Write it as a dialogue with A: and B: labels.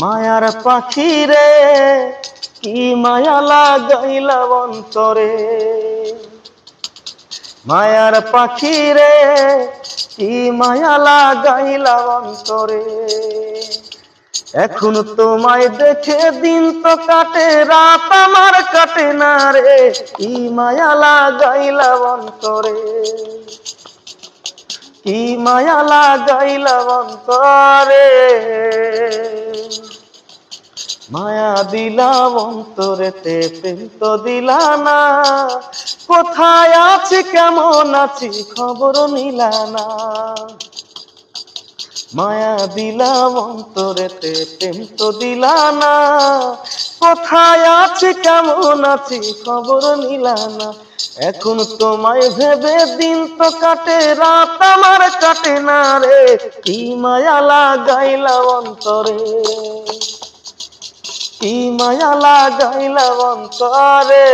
A: মায়ার পাখি রে কি মায়া লাগাইলা অন্তরে, মায়ার পাখি রে কি মায়া লাগাইলা অন্তরে। এখন তোমায় দেখে দিন তো কাটে, রাত আমার কাটে না রে, কি মায়া লাগাইলা অন্তরে, কি মায়া লাগাইলা অন্তরে। মায়া দিলা অন্তরেতে প্রেম তো দিলা না, কোথায় আছি কেমন আছি খবর নিলা না। মায়া দিলা অন্তরেতে প্রেম তো দিলা না, কোথায় আছি কেমন আছি খবর নিলা না। এখন তোমায় ভেবে দিন তো কাটে, রাত আমার কাটে না রে, কি মায়া লাগাইলা অন্তরে, কি মায়া লাগাইলা অন্তরে।